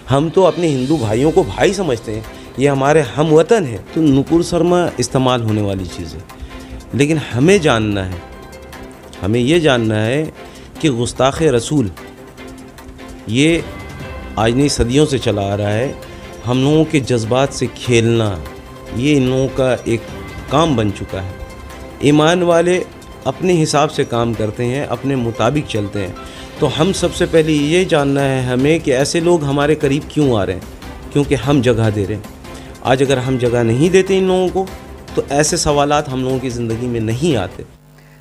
हम तो अपने हिंदू भाइयों को भाई समझते हैं, ये हमारे हम वतन हैं। तो नुपुर शर्मा इस्तेमाल होने वाली चीज़ है, लेकिन हमें जानना है, हमें ये जानना है कि गुस्ताख़ रसूल ये आज नहीं सदियों से चला आ रहा है। हम लोगों के जज्बात से खेलना ये इन लोगों का एक काम बन चुका है। ईमान वाले अपने हिसाब से काम करते हैं, अपने मुताबिक चलते हैं। तो हम सबसे पहले ये जानना है हमें कि ऐसे लोग हमारे करीब क्यों आ रहे हैं, क्योंकि हम जगह दे रहे हैं। आज अगर हम जगह नहीं देते इन लोगों को तो ऐसे सवालात हम लोगों की ज़िंदगी में नहीं आते।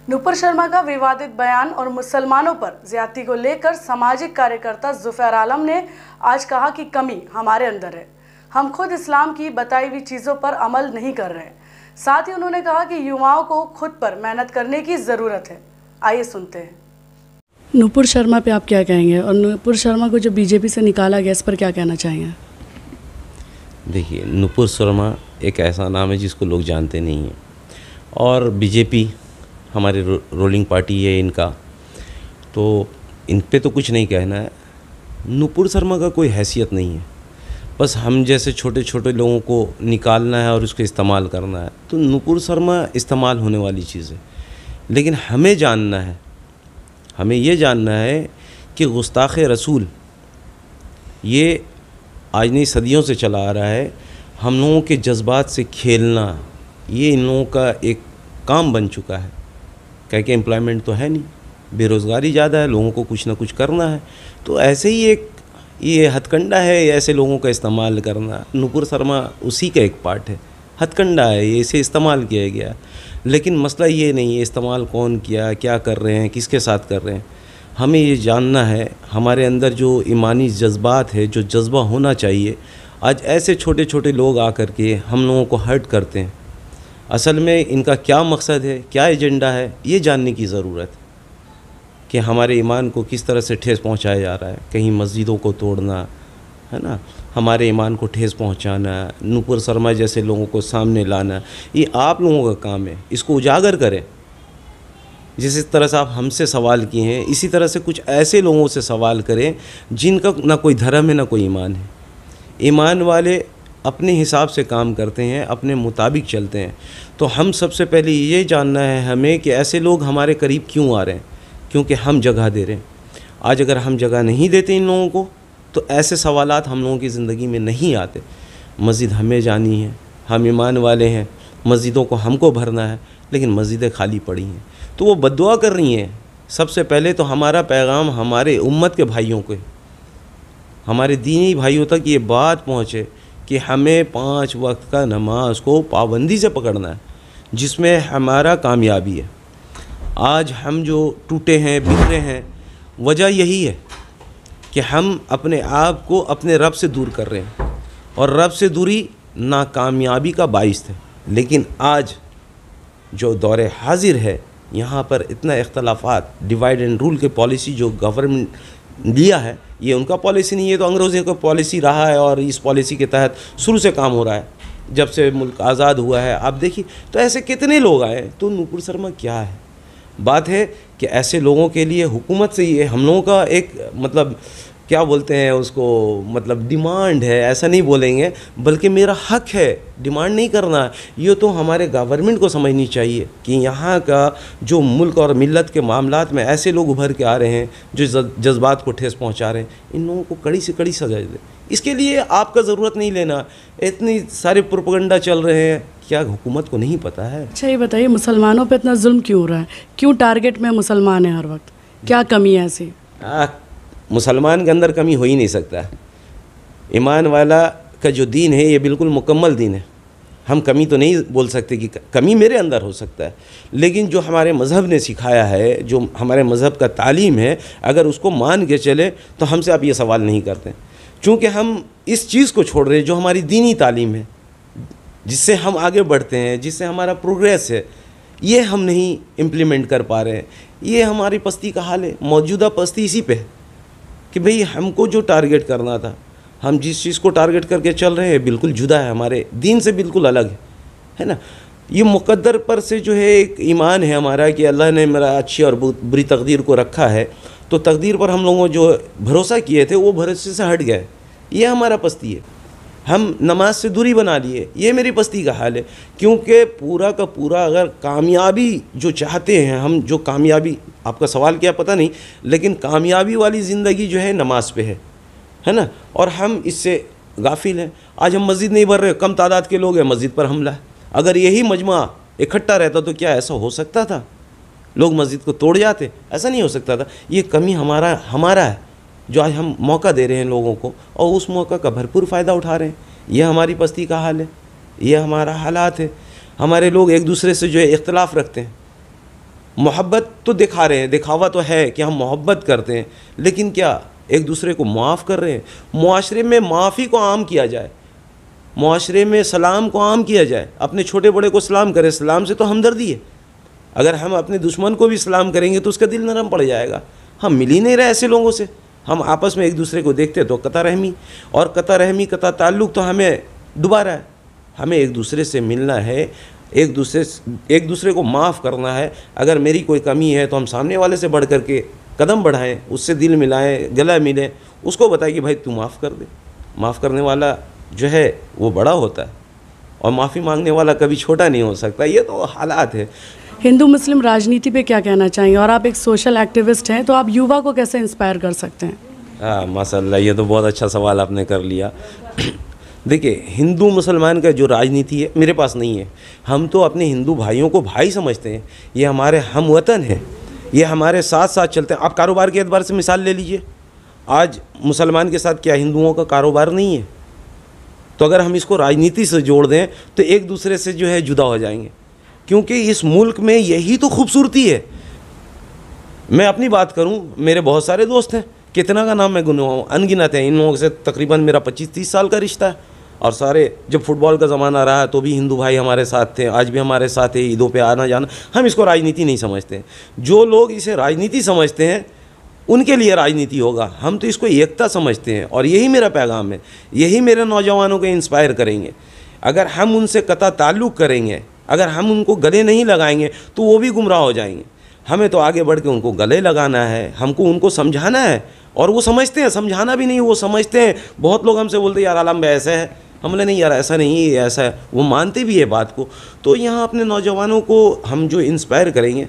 नुपुर शर्मा का विवादित बयान और मुसलमानों पर ज्यादती को लेकर सामाजिक कार्यकर्ता जुफैर आलम ने आज कहा कि कमी हमारे अंदर है, हम खुद इस्लाम की बताई हुई चीज़ों पर अमल नहीं कर रहे हैं। साथ ही उन्होंने कहा कि युवाओं को खुद पर मेहनत करने की ज़रूरत है। आइए सुनते हैं। नुपुर शर्मा पे आप क्या कहेंगे, और नुपुर शर्मा को जो बीजेपी से निकाला गया इस पर क्या कहना चाहेंगे? देखिए, नुपुर शर्मा एक ऐसा नाम है जिसको लोग जानते नहीं हैं, और बीजेपी हमारे रोलिंग पार्टी है इनका, तो इन पे तो कुछ नहीं कहना है। नुपुर शर्मा का कोई हैसियत नहीं है, बस हम जैसे छोटे छोटे लोगों को निकालना है और उसको इस्तेमाल करना है। तो नुपुर शर्मा इस्तेमाल होने वाली चीज़ है, लेकिन हमें जानना है, हमें ये जानना है कि गुस्ताख़ रसूल ये आज नहीं सदियों से चला आ रहा है। हम लोगों के जज्बात से खेलना ये इन लोगों का एक काम बन चुका है। कह के एम्प्लॉयमेंट तो है नहीं, बेरोज़गारी ज़्यादा है, लोगों को कुछ ना कुछ करना है। तो ऐसे ही एक ये हथकंडा है ऐसे लोगों का इस्तेमाल करना। नुपुर शर्मा उसी का एक पार्ट है, हथकंडा है, ये इसे इस्तेमाल किया गया। लेकिन मसला ये नहीं है इस्तेमाल कौन किया, क्या कर रहे हैं, किसके साथ कर रहे हैं। हमें ये जानना है हमारे अंदर जो ईमानी जज्बात है, जो जज्बा होना चाहिए। आज ऐसे छोटे छोटे लोग आकर के हम लोगों को हर्ट करते हैं। असल में इनका क्या मकसद है, क्या एजेंडा है, ये जानने की ज़रूरत है कि हमारे ईमान को किस तरह से ठेस पहुंचाया जा रहा है। कहीं मस्जिदों को तोड़ना है ना, हमारे ईमान को ठेस पहुंचाना, नुपुर शर्मा जैसे लोगों को सामने लाना, ये आप लोगों का काम है। इसको उजागर करें। जिस तरह से आप हमसे सवाल किए हैं, इसी तरह से कुछ ऐसे लोगों से सवाल करें जिनका ना कोई धर्म है ना कोई ईमान है। ईमान वाले अपने हिसाब से काम करते हैं, अपने मुताबिक चलते हैं। तो हम सबसे पहले ये जानना है हमें कि ऐसे लोग हमारे करीब क्यों आ रहे हैं, क्योंकि हम जगह दे रहे हैं। आज अगर हम जगह नहीं देते इन लोगों को तो ऐसे सवालात हम लोगों की ज़िंदगी में नहीं आते। मस्जिद हमें जानी है, हम ईमान वाले हैं, मस्जिदों को हमको भरना है, लेकिन मस्जिदें खाली पड़ी हैं तो वो बद्दुआ कर रही हैं। सबसे पहले तो हमारा पैगाम हमारे उम्मत के भाइयों को, हमारे दीनी भाइयों तक ये बात पहुँचे कि हमें 5 वक्त का नमाज को पाबंदी से पकड़ना है, जिसमें हमारा कामयाबी है। आज हम जो टूटे हैं, बिखरे हैं, वजह यही है कि हम अपने आप को अपने रब से दूर कर रहे हैं, और रब से दूरी नाकामयाबी का बाइस है। लेकिन आज जो दौरे हाजिर है, यहाँ पर इतना इख्तलाफात, डिवाइड एंड रूल के पॉलिसी जो गवर्नमेंट लिया है, ये उनका पॉलिसी नहीं है, तो अंग्रेज़ों का पॉलिसी रहा है, और इस पॉलिसी के तहत शुरू से काम हो रहा है जब से मुल्क आज़ाद हुआ है। आप देखिए तो ऐसे कितने लोग आए। तो नुपुर शर्मा क्या है? बात है कि ऐसे लोगों के लिए हुकूमत से ये हम लोगों का एक मतलब क्या बोलते हैं उसको, मतलब डिमांड है, ऐसा नहीं बोलेंगे, बल्कि मेरा हक है डिमांड नहीं करना। ये तो हमारे गवर्नमेंट को समझनी चाहिए कि यहाँ का जो मुल्क और मिल्लत के मामलात में ऐसे लोग उभर के आ रहे हैं जो जज्बात को ठेस पहुँचा रहे हैं, इन लोगों को कड़ी से कड़ी सजा दे। इसके लिए आपका ज़रूरत नहीं लेना, इतनी सारे प्रोपेगेंडा चल रहे हैं, क्या हुकूमत को नहीं पता है? अच्छा ये बताइए, मुसलमानों पे इतना जुल्म क्यों हो रहा है? क्यों टारगेट में मुसलमान है हर वक्त? क्या कमी है ऐसी? मुसलमान के अंदर कमी हो ही नहीं सकता। ईमान वाला का जो दीन है ये बिल्कुल मुकम्मल दीन है। हम कमी तो नहीं बोल सकते कि कमी मेरे अंदर हो सकता है, लेकिन जो हमारे मज़हब ने सिखाया है, जो हमारे मज़हब का तालीम है, अगर उसको मान के चले तो हमसे आप ये सवाल नहीं करते। चूँकि हम इस चीज़ को छोड़ रहे हैं जो हमारी दीनी तालीम है, जिससे हम आगे बढ़ते हैं, जिससे हमारा प्रोग्रेस है, ये हम नहीं इम्प्लीमेंट कर पा रहे हैं। ये हमारी पस्ती का हाल है, मौजूदा पस्ती इसी पे है कि भाई हमको जो टारगेट करना था, हम जिस चीज़ को टारगेट करके चल रहे हैं बिल्कुल जुदा है, हमारे दीन से बिल्कुल अलग है ना। ये मुक़द्दर पर से जो है एक ईमान है हमारा कि अल्लाह ने मेरा अच्छी और बुरी तकदीर को रखा है, तो तकदीर पर हम लोगों जो भरोसा किए थे वो भरोसे से हट गए ये हमारा पस्ती है। हम नमाज से दूरी बना लिए, ये मेरी पस्ती का हाल है। क्योंकि पूरा का पूरा अगर कामयाबी जो चाहते हैं हम, जो कामयाबी, आपका सवाल क्या पता नहीं, लेकिन कामयाबी वाली ज़िंदगी जो है नमाज पे है ना, और हम इससे गाफिल हैं। आज हम मस्जिद नहीं भर रहे, कम तादाद के लोग हैं, मस्जिद पर हमला है। अगर यही मजमा इकट्ठा रहता तो क्या ऐसा हो सकता था? लोग मस्जिद को तोड़ जाते? ऐसा नहीं हो सकता था। ये कमी हमारा है जो आज हम मौका दे रहे हैं लोगों को, और उस मौका का भरपूर फ़ायदा उठा रहे हैं। ये हमारी पस्ती का हाल है, ये हमारा हालात है। हमारे लोग एक दूसरे से जो है इख्तलाफ रखते हैं, मोहब्बत तो दिखा रहे हैं, दिखावा तो है कि हम मोहब्बत करते हैं, लेकिन क्या एक दूसरे को माफ़ कर रहे हैं? मुआशरे में माफ़ी को आम किया जाए, मुआशरे में सलाम को आम किया जाए, अपने छोटे बड़े को सलाम करें। सलाम से तो हमदर्दी है। अगर हम अपने दुश्मन को भी सलाम करेंगे तो उसका दिल नरम पड़ जाएगा। हम मिल ही नहीं रहे ऐसे लोगों से। हम आपस में एक दूसरे को देखते तो कता रहमी, और कता रहमी कता ताल्लुक़ तो हमें डुबा रहा है। हमें एक दूसरे से मिलना है, एक दूसरे को माफ़ करना है। अगर मेरी कोई कमी है तो हम सामने वाले से बढ़ कर के कदम बढ़ाएं, उससे दिल मिलाएं, गला मिलें, उसको बताएं कि भाई तू माफ़ कर दे। माफ़ करने वाला जो है वो बड़ा होता है, और माफ़ी मांगने वाला कभी छोटा नहीं हो सकता। ये तो हालात है। हिंदू मुस्लिम राजनीति पे क्या कहना चाहेंगे? और आप एक सोशल एक्टिविस्ट हैं, तो आप युवा को कैसे इंस्पायर कर सकते हैं? हाँ माशाल्लाह, ये तो बहुत अच्छा सवाल आपने कर लिया। देखिए, हिंदू मुसलमान का जो राजनीति है मेरे पास नहीं है। हम तो अपने हिंदू भाइयों को भाई समझते हैं। ये हमारे हमवतन हैं, ये हमारे साथ साथ चलते हैं। आप कारोबार के एतबार से मिसाल ले लीजिए, आज मुसलमान के साथ क्या हिंदुओं का कारोबार नहीं है? तो अगर हम इसको राजनीति से जोड़ दें तो एक दूसरे से जो है जुदा हो जाएंगे, क्योंकि इस मुल्क में यही तो खूबसूरती है। मैं अपनी बात करूं, मेरे बहुत सारे दोस्त हैं, कितना का नाम मैं गिनवाऊं, अनगिनत हैं। इन लोगों से तकरीबन मेरा 25-30 साल का रिश्ता है, और सारे जब फुटबॉल का ज़माना रहा तो भी हिंदू भाई हमारे साथ थे, आज भी हमारे साथ है, ईदों पे आना जाना। हम इसको राजनीति नहीं समझते। जो लोग इसे राजनीति समझते हैं उनके लिए राजनीति होगा, हम तो इसको एकता समझते हैं। और यही मेरा पैगाम है, यही मेरे नौजवानों को इंस्पायर करेंगे। अगर हम उनसे कता ताल्लुक़ करेंगे, अगर हम उनको गले नहीं लगाएंगे तो वो भी गुमराह हो जाएंगे। हमें तो आगे बढ़ के उनको गले लगाना है, हमको उनको समझाना है, और वो समझते हैं। समझाना भी नहीं, वो समझते हैं। बहुत लोग हमसे बोलते हैं यार आलम भाई ऐसा है, हमने नहीं यार ऐसा नहीं है, ऐसा है। वो मानते भी है बात को। तो यहाँ अपने नौजवानों को हम जो इंस्पायर करेंगे,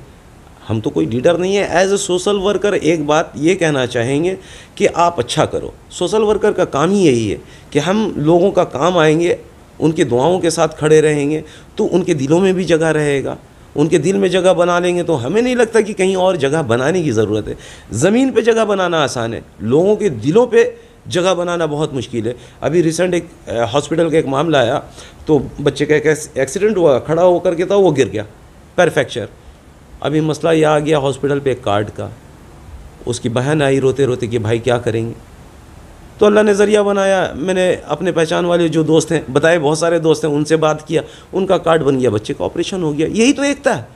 हम तो कोई लीडर नहीं है। एज ए सोशल वर्कर एक बात ये कहना चाहेंगे कि आप अच्छा करो। सोशल वर्कर का काम ही यही है कि हम लोगों का काम आएंगे, उनकी दुआओं के साथ खड़े रहेंगे तो उनके दिलों में भी जगह रहेगा। उनके दिल में जगह बना लेंगे तो हमें नहीं लगता कि कहीं और जगह बनाने की ज़रूरत है। ज़मीन पे जगह बनाना आसान है, लोगों के दिलों पे जगह बनाना बहुत मुश्किल है। अभी रिसेंट एक हॉस्पिटल का एक मामला आया, तो बच्चे का एक एक्सीडेंट हुआ, खड़ा होकर के था, वो गिर गया, पैर फ्रैक्चर। अभी मसला यह आ गया हॉस्पिटल पे कार्ड का। उसकी बहन आई रोते रोते कि भाई क्या करेंगे? तो अल्लाह ने ज़रिया बनाया। मैंने अपने पहचान वाले जो दोस्त हैं बताए, बहुत सारे दोस्त हैं, उनसे बात किया, उनका कार्ड बन गया, बच्चे का ऑपरेशन हो गया। यही तो एकता है।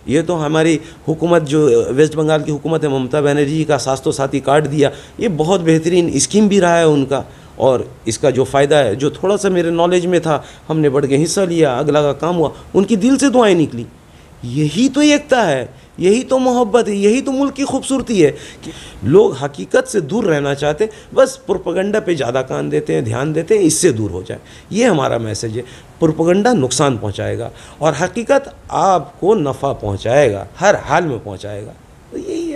ये तो हमारी हुकूमत, जो वेस्ट बंगाल की हुकूमत है, ममता बनर्जी का स्वास्थ्य साथी कार्ड दिया, ये बहुत बेहतरीन स्कीम भी रहा है उनका। और इसका जो फ़ायदा है, जो थोड़ा सा मेरे नॉलेज में था, हमने बढ़ के हिस्सा लिया, अगला का काम हुआ, उनकी दिल से दुआएं निकली। यही तो एकता है, यही तो मोहब्बत है, यही तो मुल्क की खूबसूरती है कि लोग हकीकत से दूर रहना चाहते, बस प्रोपेगेंडा पे ज़्यादा कान देते हैं, ध्यान देते हैं, इससे दूर हो जाए। ये हमारा मैसेज है। प्रोपेगेंडा नुकसान पहुंचाएगा और हकीकत आपको नफ़ा पहुंचाएगा, हर हाल में पहुंचाएगा।